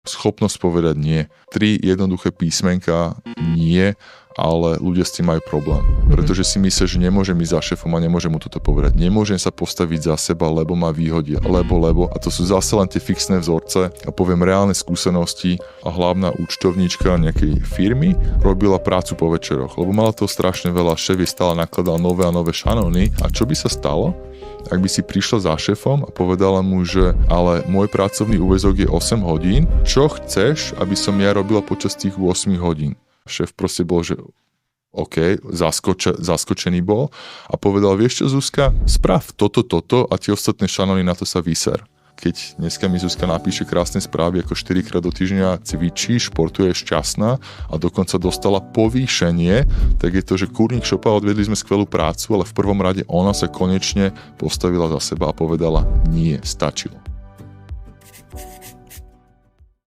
schopnosť povedať nie. 3 jednoduché písmenka nie, ale ľudia s tým majú problém. Pretože si myslia, že nemôžem ísť za šéfom a nemôžem mu toto povedať. Nemôžem sa postaviť za seba, lebo ma vyhodia. Lebo. A to sú zase len tie fixné vzorce. A poviem reálne skúsenosti. A hlavná účtovníčka nejakej firmy robila prácu po večeroch, lebo mala toho strašne veľa. Šéf jej stále nakladal nové a nové šanóny. A čo by sa stalo, ak by si prišla za šéfom a povedala mu, že ale môj pracovný úväzok je 8 hodín, čo chceš, aby som ja robila počas tých 8 hodín? Šéf proste bol, že OK, zaskočený bol a povedal, vieš čo, Zuzka, sprav toto a tie ostatné šanóny na to sa vyser. Keď dneska mi Zuzka napíše krásne správy, ako 4-krát do týždňa cvičí, športuje, šťastná a dokonca dostala povýšenie, tak je to, že kurník šopa, odvedli sme skvelú prácu, ale v prvom rade ona sa konečne postavila za seba a povedala, nie, stačilo.